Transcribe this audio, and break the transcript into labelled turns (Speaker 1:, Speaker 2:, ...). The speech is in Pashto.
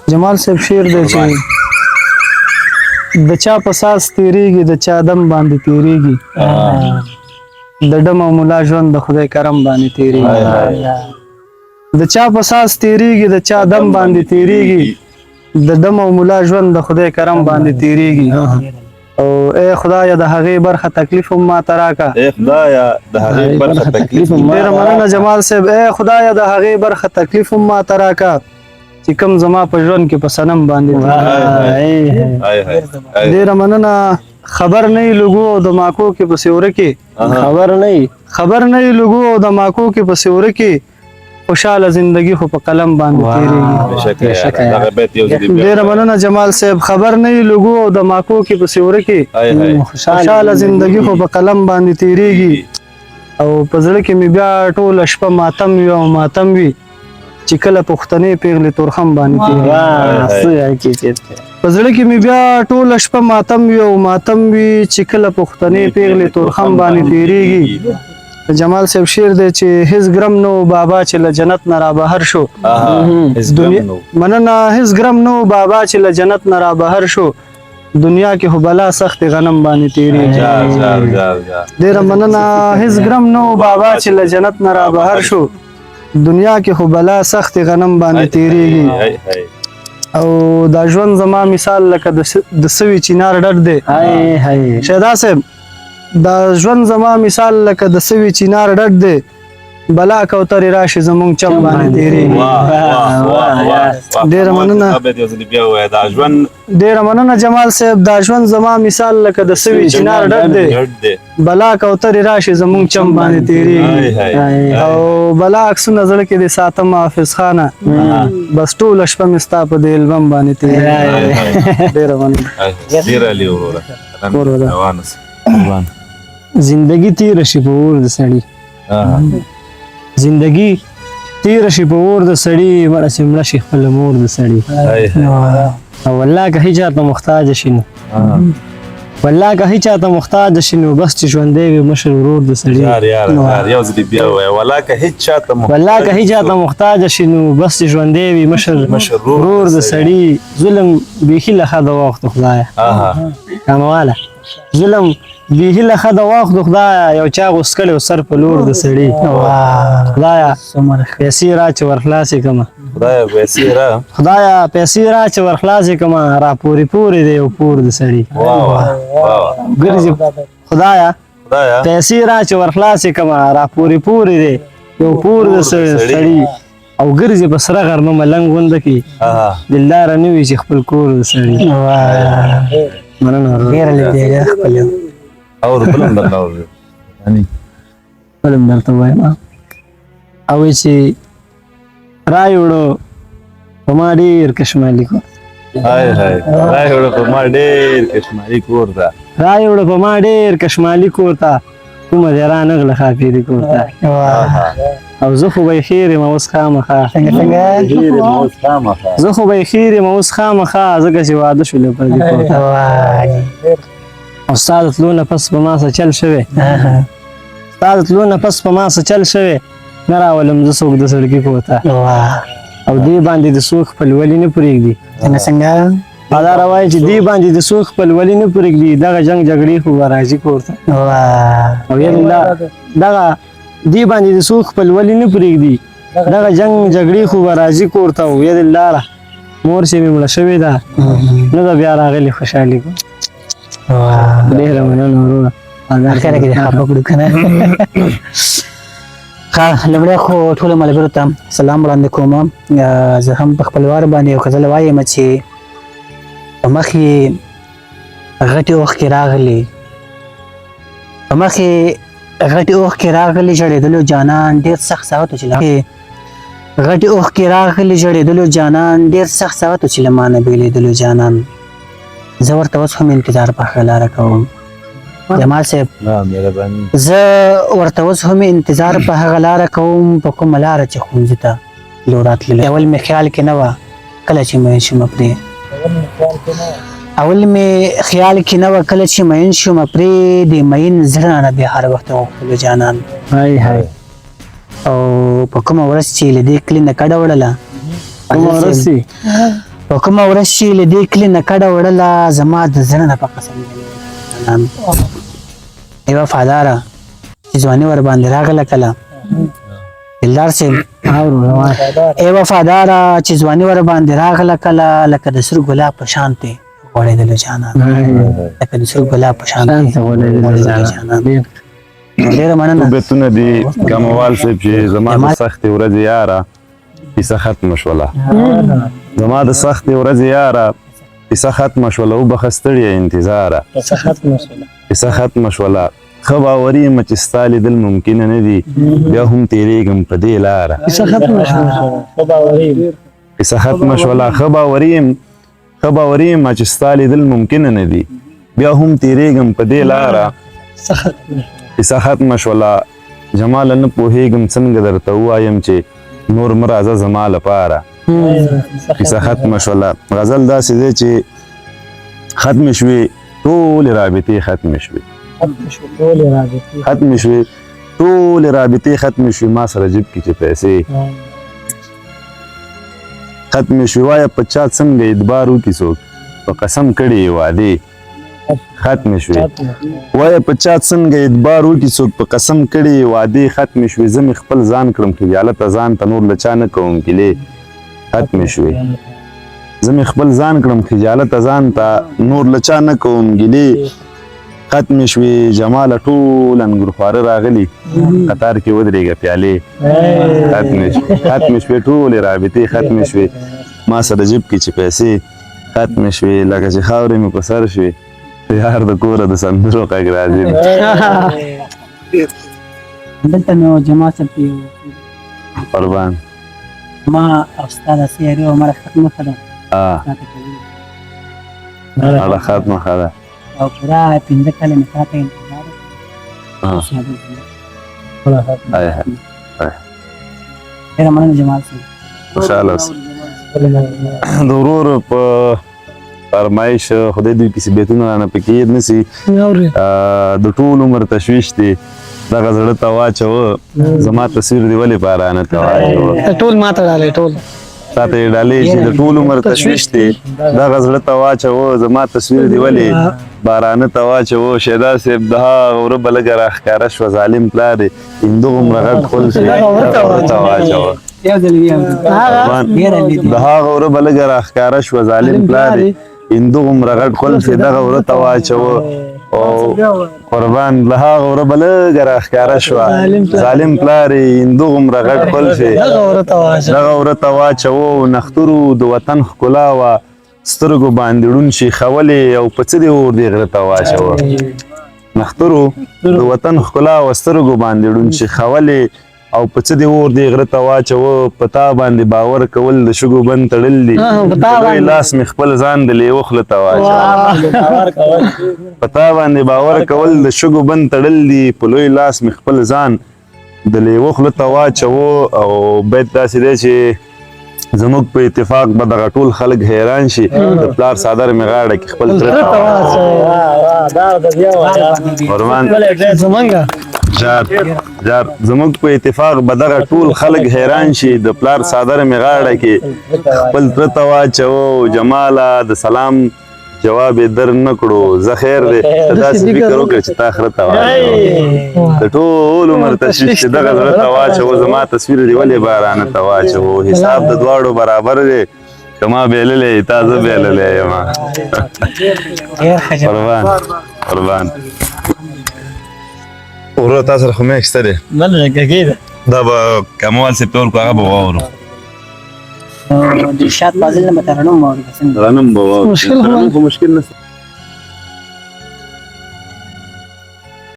Speaker 1: جمال صاحب شعر دی چې د چا په ساز تیریږي د چا دم باندې تیریږي د ډم او ملا ژوند د خدای کرم باندې تیریږي د چا په ساز تیریږي د چا دم باندې تیریږي د ډم او ملا ژوند د خدای کرم باندې تیریږي او اے خدایا د هغې برخه تکلیف هم ماته راکړه
Speaker 2: اے خدایا د هغې برخه تکلیف هم
Speaker 1: ډېره مننه جمال صاحب اے خدایا د هغې برخه تکلیف هم ماته راکړه چې کوم زما په ژوند کې په صنم باندې ډېره مننه خبر نه یې لګو او د ماکو کې په سیوره کې خبر نه یې لګو او د ماکو کې په سیوره کې خوشاله زندگی خو په قلم باندې تیریږي ډېره مننه جمال صاحب خبر نه یې لګو او د ماکو کې په سیوره کې خوشاله زندگی خو په قلم باندې تیریږي او په زړه کې مې بیا ټوله شپه ماتم وي او ماتم وي چې کله پښتنې پیغلې تورخم باندې تیریږي په زړه کې مې بیا ټوله شپه ماتم وي او ماتم وي چې کله پښتنې پیغلې تورخم باندې تیریږي جمال صاحب شعر دی چې هیڅ ګرم نو بابا چې له جنت نه را بهر شو مننه هیڅ ګرم نو بابا چې له جنت نه را بهر شو دنیا کې خو بلا سخت غنم باندې تیریږي ډېره مننه هیڅ ګرم نو بابا چې له جنت نه را بهر شو دنیا کې خو بلا سخت غنم باندې تیریږي او دا ژوند زما مثال لکه د سوي چینار ډډ دی شهدا صاحب دا ژوند زما مثال لکه د سوي چینار ډډ دی بلا کوترې راشي زمونږ چم باندې تیریږي ډېره مننه جمال صاحب دا ژوند زما مثال لکه د سوي چینار ډډ دی بلا کوترې راشي زمونږ چم باندې تیریږي او بلا عکسونه زړه کې دې ساتم حافظ خانه بس ټوله شپه مې ستا په دې البم باندې تیریږي ډېره مننه زندگی تیر شي په اور د سړي زندگی تیر شي په اور د سړي مړه چې مړه شي خپل مور د سړي او والله که هیچا ته محتاج شي نو والله که هیچا ته محتاج شي نو بس چې ژوندی وي مشر ورور د سړي والله که هیچا ته محتاج شي نو بس چې ژوندی وي مشر ورور د سړي ظلم بیخي له حده واوښته خدایه کامواله ظلم بیخي له حده واوښته خدایه یو چا غوس کړی و سر په لور د سړي خدایه پیسې را چې ورخلاصې کړمه خدایه پیسې را چې ورخلاصې کړمه را پورې پورې دی یو پور د سړي ګرځي خدایه پیسې را چې ورخلاصې کړمه را پورې پورې دی یو پور د سړي او ګرځي په سره غرمه ملنګ غونده کې دلداره نه وي چې خپل کور د سړي مننه ډېره لیدې خپل
Speaker 2: اور بلم
Speaker 1: درته وایم او چې رای وړو په ما ډېر کشمالي کور
Speaker 2: رای وړو په ما ډېر کشمالي کور ته کومه دې را نغله خاپېري کور ته او زه خو به یې خیر یم اوس خامخا زه خو به یې خیر یم اوس خامخا ځکه چې واده شولې پر دې کور ته او ستا د تلو نه پس په ما څه چل شوی نه راولم زه څوک د سړکي کور ته او دې باندې د څوک خپلولي نه پرېږدي دا روایي چې دې باندې د څوک خپلولي نه پرېږدي دغه جنګ جګړې خو به راځي کور ته او دغه دې باندې د څوک خپلولي نه پرېږدي دغه جنګ جګړې خو به راځي کور ته وید لاره مور چې مې مړه شوې ده نه ده بیا راغلې خوشحالي کو ډېره مننه وروره
Speaker 3: اخره کې دې خفه کړو که نه لومړی خو ټولو ملګرو ته سلام وړاندې کوم زه هم په خپل وار باندې یو غزل وایم چې په مخ یې غټې اوښکې راغلې ژړېدلو جانان ډېر سخت ساعت و چې له ما نه بېلېدلو جانان زه ورته اوس هم انتظار په ښه لاره کوم جمال صاحب زه ورته اوس هم انتظار په هغه لاره کوم په کومه لاره چې ښوونځي ته لو راتللی اول مې خیال کې نه وه کله چې مین شومه پرې د مین زړه نه بیا هر وخت غوښتلو جانان او په کومه ورځ چې له دې کلي نه کډه وړله په کومه ورځ چې له دې کلي نه کډه وړله زما د زړه نه په قسم جانان ای وفاداره چې ځواني ور باندې راغله کله دلدار صاحب ای وفاداره چې ځواني ور باندې راغله کله لکه د سر ګلاب په شان ته غوړېدلو جانان لکه د سر ګلاب په شان ته غوړېدلو جانان ډېره مننه
Speaker 4: بیتونه دي کموال صاحب چې زما د سختې ورځې یاره کیسه ختمه شوله زما د سختې ورځې یاره کیسه ختمه شوله وبخه ستړیه انتظاره کیسه ختمه شوله ښه باوري یم چې ستا لیدل ممکنه نه دي بیا هم تېرېږم په دې لاره کیسه ختمه شوله ښه باوري یم چې ستا لیدل ممکنه نه دي بیا هم تېرېږم په دې لاره کیسه ختمه شوله جماله نه پوهېږم څنګه درته ووایم چې نور مه راځه زما لپاره کیسه ختمه شوله غزل داسې دی چې ختمې شوې ټولې رابطې ختمې شوې ټولې رابطې ختمې شوې ما سره جیب کې چې پیسې ختمې شوې وایه په چا څنګه اعتبار وکړي څوک په قسم کړي یې وعدې ختمې شوې وایه په چا څنګه اعتبار وکړي څوک په قسم کړي یې وعدې ختمې شوې زه مې خپل ځان کړم خجالته ځان ته نور له چا نه کوم ګیلې ختمې شوې زه مې خپل ځان کړم خجالته ځان ته نور له چا نه کوم ګیلې ختمې شوې جماله ټول انګورخواره راغلي قطار کې ودرېږه پیالې ختمې شوې ټولې رابطې ختمې شوې ما سره جیب کې چې پیسې ختمې شوې لکه چې خاورې مې په سر شوې یار د کوره د سندرو غږ راځي
Speaker 3: دلته مې یو جماعت صاحب ته یو
Speaker 4: قربان
Speaker 3: ما او ستا د سیاري عمره ختمه ښه ده
Speaker 4: هغه ختمه ښه ده
Speaker 3: او پوره 15 کاله مې تا ته انتظار ډېره مننه جمال صاحب
Speaker 4: خوشحاله اوسه د ورور په فرمایش خدای دوی کسی بیتونه رانه پکې هېر نه سي د ټول عمر تشویش دی دغه زړه ته واچوه زما تصویر دی ولې په رانه ته واچوه
Speaker 1: ټول ماته ډالې ټول
Speaker 4: تا ته یې ډالې چې د ټول عمر تشویش دی دغه زړه ته واچوه زما تصویر دی ولې بارانه ته واچوه شیدا صاحب د هغه وره به لږه راښکاره شوه ظالم پلار یې همدغومره غټ خپل شي دغه وره ته واچوه د هغه وره به لږه راښکاره شوه ظالم پلار یې همدغومره غټ خپل شي دغه وره ته واچوه او قربان له هغه وره به لږه راښکاره شوه ظالم پلار یې همدغومره غټ خپل شي دغه وره ته واچوه نخترو د وطن ښکلا وه سترګو باندې ړوند شي خولې او په څه دې اور دې غره ته واچوه نخترو د وطن ښکلا وه سترګو باندې ړوند شي خولې او په څه دې اور دې غره ته واچوه په تا باندې باور کول د شګو بند تړل دي په لوی لاس مې خپل ځان د لیوه خوله ته واچوه په تا باندې باور کول د شګو بند تړل دي په لوی لاس مې خپل ځان د لیوه خوله ته واچوه او بیت داسې دی چې زموږ په اتفاق به دغه ټول خلک حیران شي د پلار څادر مې غاړه کې خپل تره ته جار زموږ په اتفاق به دغه ټول خلک حیران شي د پلار څادر مې غاړه کې خپل تره ته واچوه جماله د سلام جواب یې در نه کړو زه خیر دی ته داسې فکر وکړه چې تا خره ته واچوه د ټول عمر تشویش چې دغه زړه ته واچوه زما تصویر دې ولې بارانه ته واچوه حساب د دواړو برابر دی که ما بېللی تا زه بېللی یم قربان ورور تا سره خو مې اخیسته دی دا به کموال صاحب ته ورکړو هغه به واورو
Speaker 3: د شات فاضل نه به ترنم واورو
Speaker 4: رنم به واورو مشکل نشته